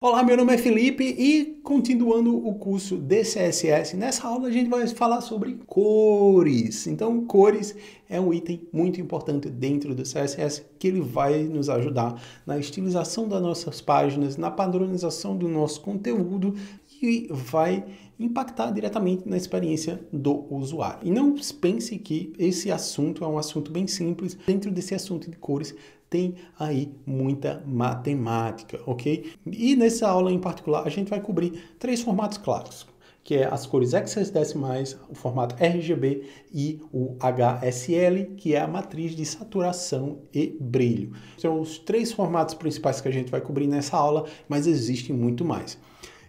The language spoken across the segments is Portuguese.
Olá, meu nome é Felipe e continuando o curso de CSS, nessa aula a gente vai falar sobre cores. Então, cores é um item muito importante dentro do CSS que ele vai nos ajudar na estilização das nossas páginas, na padronização do nosso conteúdo e vai impactar diretamente na experiência do usuário. E não pense que esse assunto é um assunto bem simples. Dentro desse assunto de cores tem aí muita matemática, ok? E nessa aula em particular a gente vai cobrir três formatos clássicos, que é as cores hexadecimais, o formato RGB e o HSL, que é a matriz de saturação e brilho. São os três formatos principais que a gente vai cobrir nessa aula, mas existem muito mais.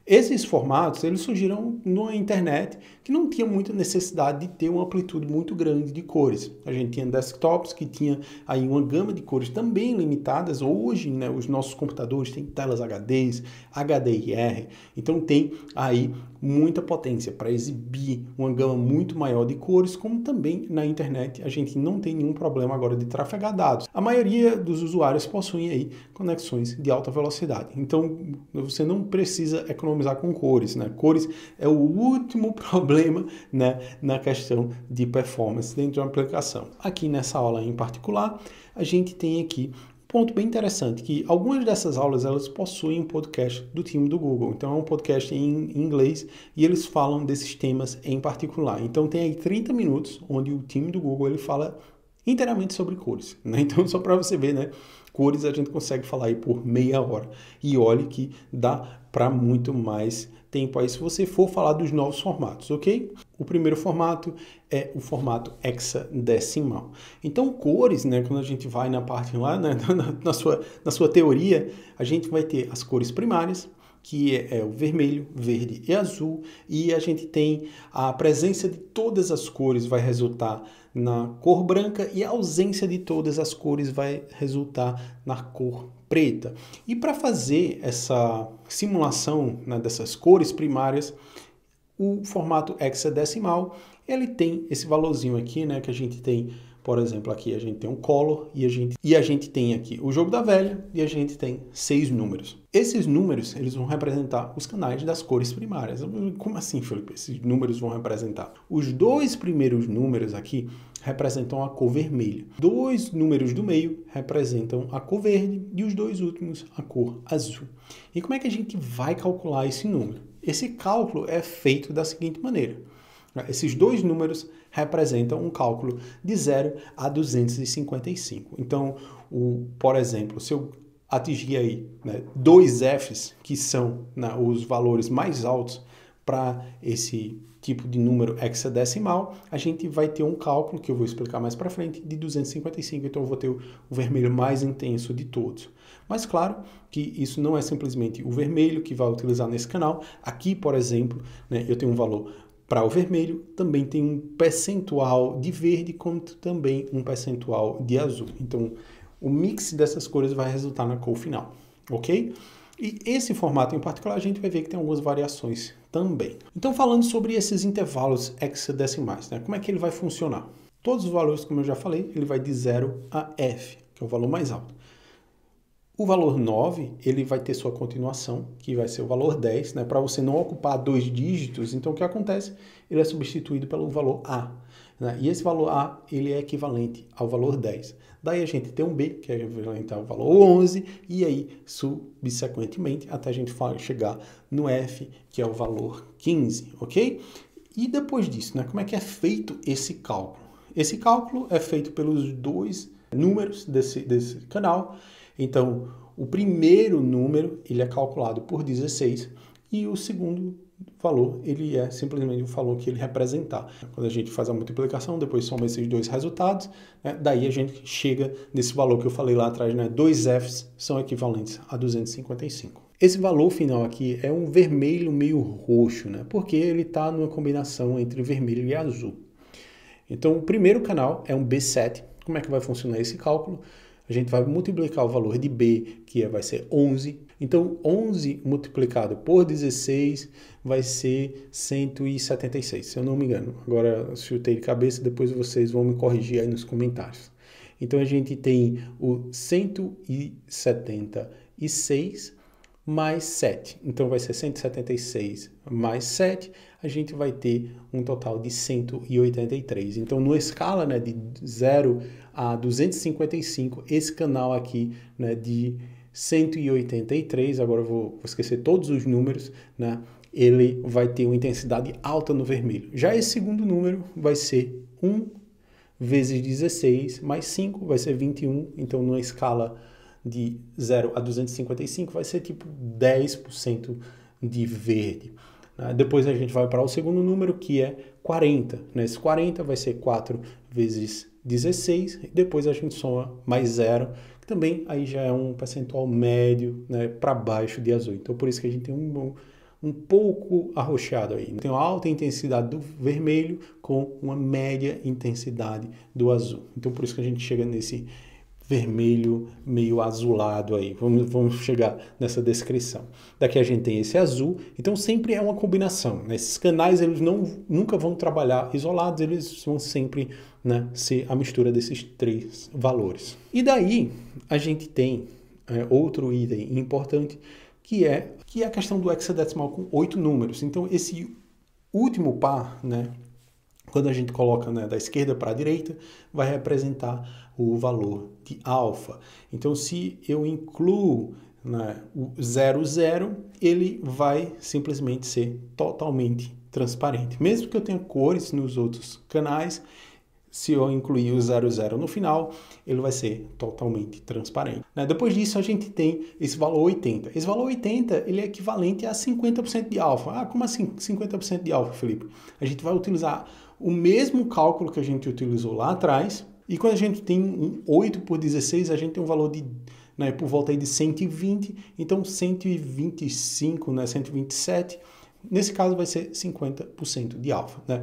Esses formatos, eles surgiram na internet que não tinha muita necessidade de ter uma amplitude muito grande de cores. A gente tinha desktops que tinha aí uma gama de cores também limitadas. Hoje, né, os nossos computadores têm telas HDs, HDR, então tem aí muita potência para exibir uma gama muito maior de cores, como também na internet a gente não tem nenhum problema agora de trafegar dados. A maioria dos usuários possuem aí conexões de alta velocidade, então você não precisa economizar com cores, né? Cores é o último problema, né, na questão de performance dentro de uma aplicação. Aqui nessa aula em particular, a gente tem aqui ponto bem interessante, que algumas dessas aulas elas possuem um podcast do time do Google. Então é um podcast em inglês e eles falam desses temas em particular. Então tem aí 30 minutos onde o time do Google ele fala inteiramente sobre cores, né? Então só para você ver, né? Cores a gente consegue falar aí por meia hora. E olhe que dá para muito mais tempo aí se você for falar dos novos formatos, ok? O primeiro formato é o formato hexadecimal. Então, cores, né, quando a gente vai na parte lá, né, na sua teoria, a gente vai ter as cores primárias, que é o vermelho, verde e azul, e a gente tem a presença de todas as cores vai resultar na cor branca e a ausência de todas as cores vai resultar na cor preta. E para fazer essa simulação, né, dessas cores primárias, o formato hexadecimal, ele tem esse valorzinho aqui, né, que a gente tem, por exemplo, aqui a gente tem um color e a gente tem aqui o jogo da velha e a gente tem 6 números. Esses números, eles vão representar os canais das cores primárias. Como assim, Felipe? Esses números vão representar? Os dois primeiros números aqui representam a cor vermelha. Dois números do meio representam a cor verde e os dois últimos a cor azul. E como é que a gente vai calcular esse número? Esse cálculo é feito da seguinte maneira. Esses dois números representam um cálculo de 0 a 255. Então, por exemplo, se eu atingir aí, né, 2 Fs, que são, né, os valores mais altos para esse tipo de número hexadecimal, a gente vai ter um cálculo, que eu vou explicar mais para frente, de 255. Então, eu vou ter o vermelho mais intenso de todos. Mas, claro, que isso não é simplesmente o vermelho que vai utilizar nesse canal. Aqui, por exemplo, né, eu tenho um valor para o vermelho, também tem um percentual de verde, como também um percentual de azul. Então, o mix dessas cores vai resultar na cor final, ok? E esse formato em particular, a gente vai ver que tem algumas variações também. Então, falando sobre esses intervalos hexadecimais, né? Como é que ele vai funcionar? Todos os valores, como eu já falei, ele vai de 0 a F, que é o valor mais alto. O valor 9, ele vai ter sua continuação, que vai ser o valor 10, né? Para você não ocupar 2 dígitos, então o que acontece? Ele é substituído pelo valor A, né? E esse valor A, ele é equivalente ao valor 10. Daí a gente tem um B, que é equivalente ao valor 11, e aí, subsequentemente, até a gente chegar no F, que é o valor 15, ok? E depois disso, né? Como é que é feito esse cálculo? Esse cálculo é feito pelos dois números desse canal. Então, o primeiro número, ele é calculado por 16 e o segundo valor, ele é simplesmente o valor que ele representar. Quando a gente faz a multiplicação, depois soma esses dois resultados, né, daí a gente chega nesse valor que eu falei lá atrás, né, 2 Fs são equivalentes a 255. Esse valor final aqui é um vermelho meio roxo, né, porque ele está numa combinação entre vermelho e azul. Então, o primeiro canal é um B7. Como é que vai funcionar esse cálculo? A gente vai multiplicar o valor de B, que vai ser 11. Então, 11 multiplicado por 16 vai ser 176, se eu não me engano. Agora, chutei de cabeça, depois vocês vão me corrigir aí nos comentários. Então, a gente tem o 176 mais 7. Então vai ser 176 mais 7, a gente vai ter um total de 183. Então, numa escala, né, de 0 a 255, esse canal aqui, né, de 183, agora eu vou esquecer todos os números, né, ele vai ter uma intensidade alta no vermelho. Já esse segundo número vai ser 1 vezes 16 mais 5, vai ser 21. Então, numa escala de 0 a 255, vai ser tipo 10% de verde. Depois a gente vai para o segundo número, que é 40. Esse 40 vai ser 4 vezes 16, e depois a gente soma mais 0, que também aí já é um percentual médio, né, para baixo de azul. Então, por isso que a gente tem um pouco arroxeado aí. Tem uma alta intensidade do vermelho com uma média intensidade do azul. Então, por isso que a gente chega nesse vermelho meio azulado aí. Vamos chegar nessa descrição. Daqui a gente tem esse azul. Então, sempre é uma combinação, né? Esses canais, eles nunca vão trabalhar isolados, eles vão sempre, né, ser a mistura desses três valores. E daí, a gente tem outro item importante, que é a questão do hexadecimal com 8 números. Então, esse último par, né, quando a gente coloca, né, da esquerda para a direita, vai representar o valor de alfa. Então, se eu incluo, né, o 00, ele vai simplesmente ser totalmente transparente. Mesmo que eu tenha cores nos outros canais, se eu incluir o 00 no final, ele vai ser totalmente transparente. Depois disso, a gente tem esse valor 80. Esse valor 80, ele é equivalente a 50% de alfa. Ah, como assim 50% de alfa, Felipe? A gente vai utilizar o mesmo cálculo que a gente utilizou lá atrás, e quando a gente tem um 8 por 16, a gente tem um valor de, né, por volta aí de 120, então 125, né, 127, nesse caso vai ser 50% de alfa, né?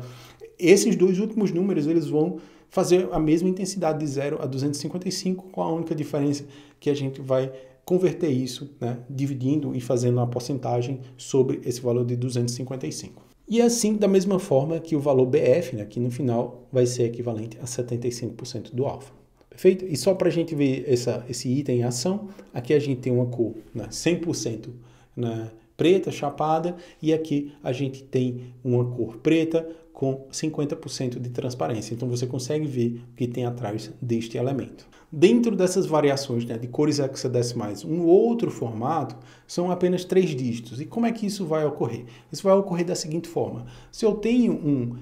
Esses dois últimos números, eles vão fazer a mesma intensidade de 0 a 255, com a única diferença que a gente vai converter isso, né, dividindo e fazendo uma porcentagem sobre esse valor de 255. E assim, da mesma forma que o valor BF, né, aqui no final, vai ser equivalente a 75% do alfa. Perfeito? E só para a gente ver esse item em ação, aqui a gente tem uma cor, né, 100%, né, preta, chapada, e aqui a gente tem uma cor preta com 50% de transparência. Então, você consegue ver o que tem atrás deste elemento. Dentro dessas variações, né, de cores hexadecimais, um outro formato são apenas 3 dígitos. E como é que isso vai ocorrer? Isso vai ocorrer da seguinte forma. Se eu tenho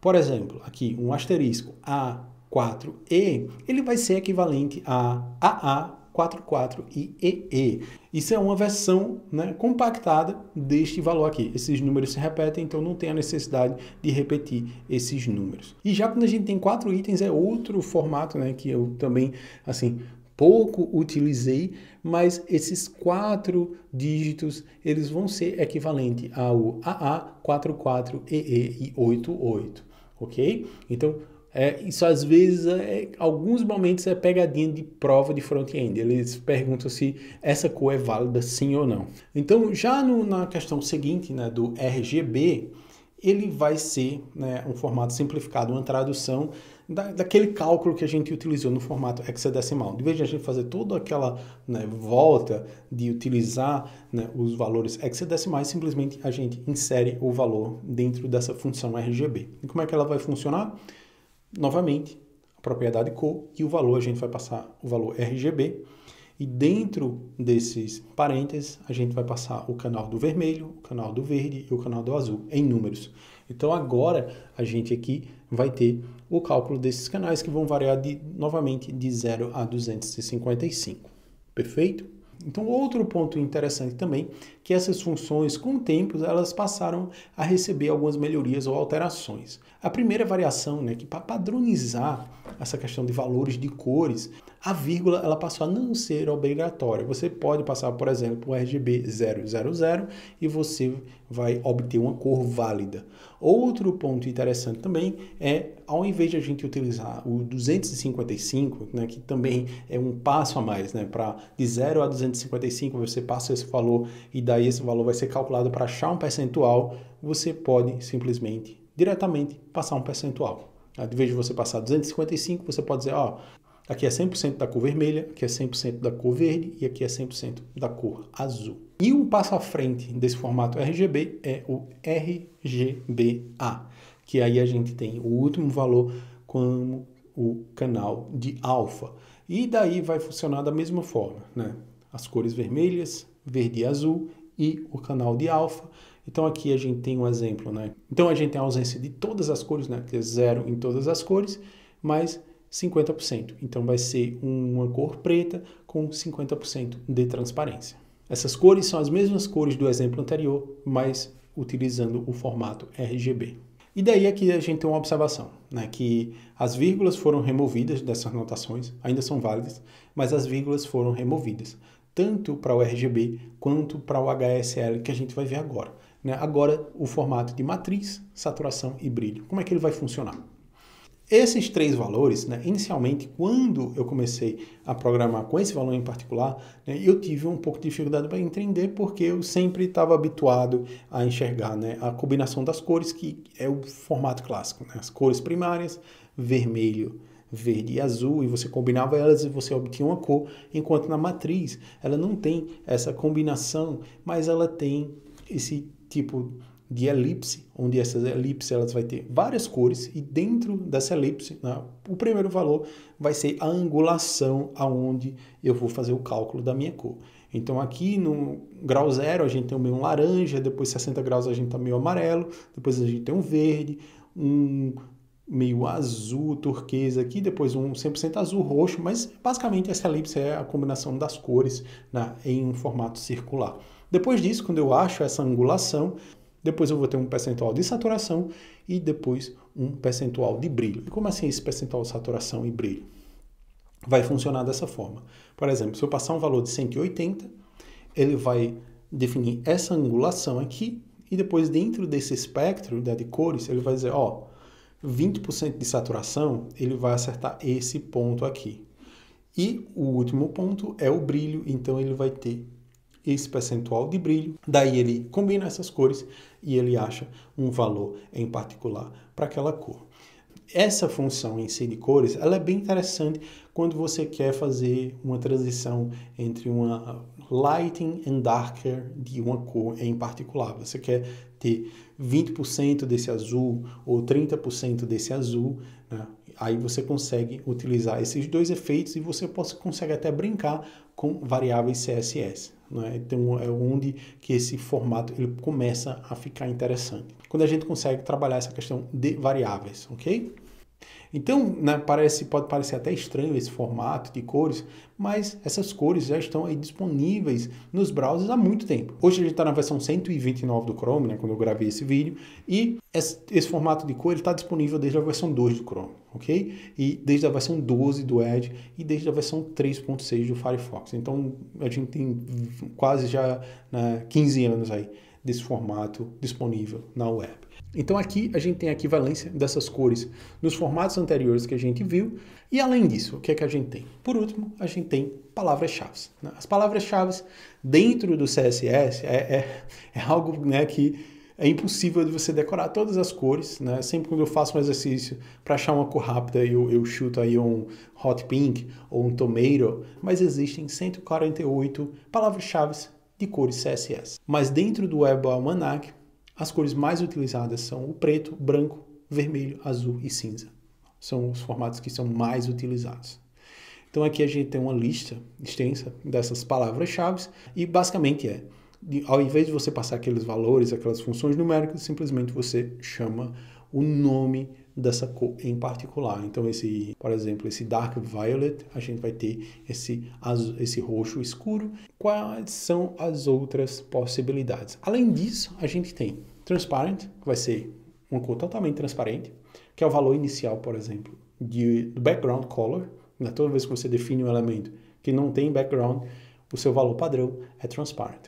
por exemplo, aqui um asterisco A4E, ele vai ser equivalente a AA44 e EE. Isso é uma versão, né, compactada deste valor aqui. Esses números se repetem, então não tem a necessidade de repetir esses números. E já quando a gente tem 4 itens, é outro formato, né, que eu também, assim, pouco utilizei, mas esses 4 dígitos, eles vão ser equivalentes ao AA44, EE e 88, ok? Então, isso às vezes, alguns momentos é pegadinha de prova de front-end. Eles perguntam se essa cor é válida sim ou não. Então, já na questão seguinte, né, do RGB, ele vai ser, né, um formato simplificado, uma tradução daquele cálculo que a gente utilizou no formato hexadecimal. De vez de a gente fazer toda aquela, né, volta de utilizar, né, os valores hexadecimais, simplesmente a gente insere o valor dentro dessa função RGB. E como é que ela vai funcionar? Novamente, a propriedade cor e o valor, a gente vai passar o valor RGB, e dentro desses parênteses a gente vai passar o canal do vermelho, o canal do verde e o canal do azul em números. Então agora a gente aqui vai ter o cálculo desses canais que vão variar novamente de 0 a 255. Perfeito? Então, outro ponto interessante também, que essas funções, com o tempo, elas passaram a receber algumas melhorias ou alterações. A primeira variação, né, que para padronizar essa questão de valores de cores, a vírgula ela passou a não ser obrigatória. Você pode passar, por exemplo, o RGB 000 e você vai obter uma cor válida. Outro ponto interessante também é, ao invés de a gente utilizar o 255, né, que também é um passo a mais, né, para de 0 a 255, você passa esse valor e daí esse valor vai ser calculado para achar um percentual, você pode simplesmente, diretamente, passar um percentual. Ao invés de você passar 255, você pode dizer, ó, Aqui é 100% da cor vermelha, aqui é 100% da cor verde e aqui é 100% da cor azul. E um passo à frente desse formato RGB é o RGBA, que aí a gente tem o último valor como o canal de alfa. E daí vai funcionar da mesma forma, né? As cores vermelhas, verde e azul e o canal de alfa. Então aqui a gente tem um exemplo, né? Então a gente tem a ausência de todas as cores, né? Que é 0 em todas as cores, mas 50%. Então vai ser uma cor preta com 50% de transparência. Essas cores são as mesmas cores do exemplo anterior, mas utilizando o formato RGB. E daí aqui a gente tem uma observação, né, que as vírgulas foram removidas dessas notações, ainda são válidas, mas as vírgulas foram removidas, tanto para o RGB quanto para o HSL, que a gente vai ver agora. Né? Agora, o formato de matriz, saturação e brilho. Como é que ele vai funcionar? Esses três valores, né, inicialmente, quando eu comecei a programar com esse valor em particular, né, eu tive um pouco de dificuldade para entender, porque eu sempre estava habituado a enxergar, né, a combinação das cores, que é o formato clássico. Né, as cores primárias, vermelho, verde e azul, e você combinava elas e você obtinha uma cor, enquanto na matriz ela não tem essa combinação, mas ela tem esse tipo de elipse, onde essas elipses elas vai ter várias cores e dentro dessa elipse, né, o primeiro valor vai ser a angulação aonde eu vou fazer o cálculo da minha cor. Então aqui no grau 0 a gente tem um meio laranja, depois 60 graus a gente tá meio amarelo, depois a gente tem um verde, um meio azul, turquesa aqui, depois um 100% azul roxo, mas basicamente essa elipse é a combinação das cores, né, em um formato circular. Depois disso, quando eu acho essa angulação, depois eu vou ter um percentual de saturação e depois um percentual de brilho. E como assim esse percentual de saturação e brilho? Vai funcionar dessa forma. Por exemplo, se eu passar um valor de 180, ele vai definir essa angulação aqui e depois dentro desse espectro, né, de cores, ele vai dizer, ó, 20% de saturação, ele vai acertar esse ponto aqui. E o último ponto é o brilho, então ele vai ter esse percentual de brilho, daí ele combina essas cores e ele acha um valor em particular para aquela cor. Essa função em si de cores, ela é bem interessante quando você quer fazer uma transição entre uma lighting and darker de uma cor em particular. Você quer ter 20% desse azul ou 30% desse azul, né? Aí você consegue utilizar esses dois efeitos e você consegue até brincar com variáveis CSS. Né? Então é onde que esse formato ele começa a ficar interessante. Quando a gente consegue trabalhar essa questão de variáveis, ok? Então, né, pode parecer até estranho esse formato de cores, mas essas cores já estão aí disponíveis nos browsers há muito tempo. Hoje a gente está na versão 129 do Chrome, né, quando eu gravei esse vídeo, e esse formato de cor está disponível desde a versão 2 do Chrome, ok? E desde a versão 12 do Edge e desde a versão 3.6 do Firefox. Então, a gente tem quase já 15 anos aí desse formato disponível na web. Então aqui a gente tem a equivalência dessas cores nos formatos anteriores que a gente viu. E além disso, o que é que a gente tem? Por último, a gente tem palavras-chave. Né? As palavras-chave dentro do CSS é algo, né, que é impossível de você decorar todas as cores. Né? Sempre quando eu faço um exercício para achar uma cor rápida, eu chuto aí um hot pink ou um tomato, mas existem 148 palavras-chave de cores CSS. Mas dentro do Web Almanac, as cores mais utilizadas são o preto, branco, vermelho, azul e cinza. São os formatos que são mais utilizados. Então aqui a gente tem uma lista extensa dessas palavras-chave e basicamente ao invés de você passar aqueles valores, aquelas funções numéricas, simplesmente você chama o nome dessa cor em particular. Então por exemplo, esse dark violet, a gente vai ter esse roxo escuro. Quais são as outras possibilidades? Além disso, a gente tem transparent, que vai ser uma cor totalmente transparente, que é o valor inicial, por exemplo, do background color. Toda vez que você define um elemento que não tem background, o seu valor padrão é transparent.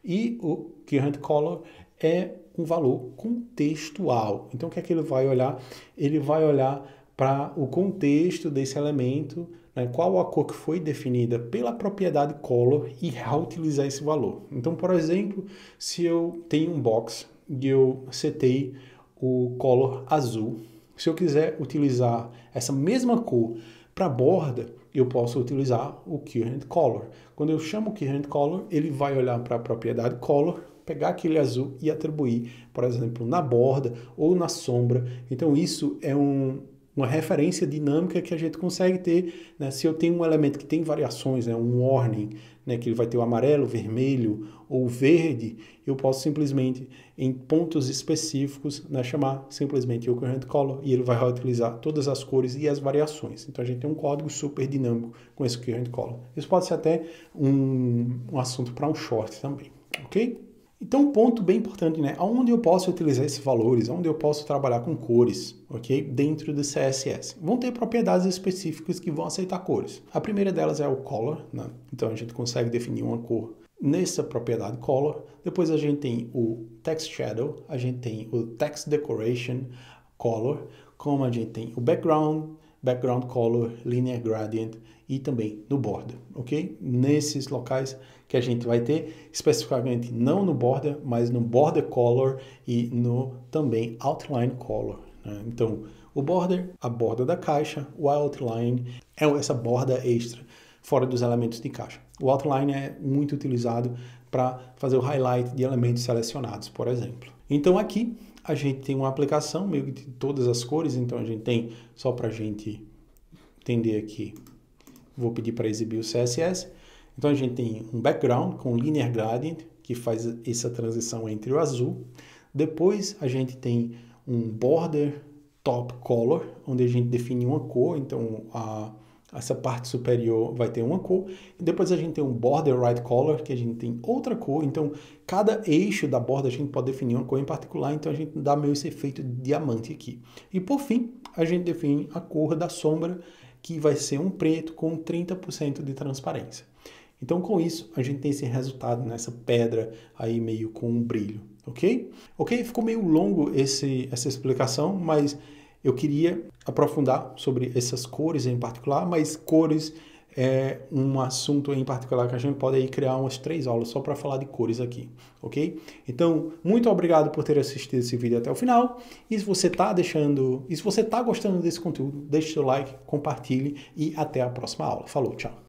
E o current color é um valor contextual. Então, o que é que ele vai olhar? Ele vai olhar para o contexto desse elemento, né, qual a cor que foi definida pela propriedade color e reutilizar esse valor. Então, por exemplo, se eu tenho um box e eu setei o color azul, se eu quiser utilizar essa mesma cor para a borda, eu posso utilizar o Current Color. Quando eu chamo o Current Color, ele vai olhar para a propriedade Color, pegar aquele azul e atribuir, por exemplo, na borda ou na sombra. Então isso é uma referência dinâmica que a gente consegue ter, né? Se eu tenho um elemento que tem variações, né? Um warning, né? Que ele vai ter o amarelo, o vermelho ou o verde, eu posso simplesmente, em pontos específicos, né? Chamar simplesmente o Current Color e ele vai utilizar todas as cores e as variações. Então a gente tem um código super dinâmico com esse Current Color. Isso pode ser até um assunto para um short também, ok? Então, um ponto bem importante, né? Onde eu posso utilizar esses valores, onde eu posso trabalhar com cores, ok? Dentro do CSS. Vão ter propriedades específicas que vão aceitar cores. A primeira delas é o color, né? Então, a gente consegue definir uma cor nessa propriedade color. Depois, a gente tem o text shadow, a gente tem o text decoration color, como a gente tem o background color, linear gradient e também no border, ok? Nesses locais que a gente vai ter, especificamente não no border, mas no border color e no também outline color, né? Então, o border, a borda da caixa, o outline é essa borda extra fora dos elementos de caixa. O outline é muito utilizado para fazer o highlight de elementos selecionados, por exemplo. Então, aqui a gente tem uma aplicação meio que de todas as cores, então a gente tem, só para a gente entender aqui, vou pedir para exibir o CSS. Então a gente tem um background com linear gradient, que faz essa transição entre o azul. Depois a gente tem um border top color, onde a gente define uma cor, então essa parte superior vai ter uma cor. E depois a gente tem um border right color, que a gente tem outra cor. Então cada eixo da borda a gente pode definir uma cor em particular, então a gente dá meio esse efeito de diamante aqui. E por fim, a gente define a cor da sombra, que vai ser um preto com 30% de transparência. Então, com isso, a gente tem esse resultado nessa pedra aí meio com um brilho, ok? Ok? Ficou meio longo essa explicação, mas eu queria aprofundar sobre essas cores em particular, mas cores é um assunto em particular que a gente pode aí criar umas 3 aulas só para falar de cores aqui, ok? Então, muito obrigado por ter assistido esse vídeo até o final. E se você está gostando desse conteúdo, deixe seu like, compartilhe e até a próxima aula. Falou, tchau!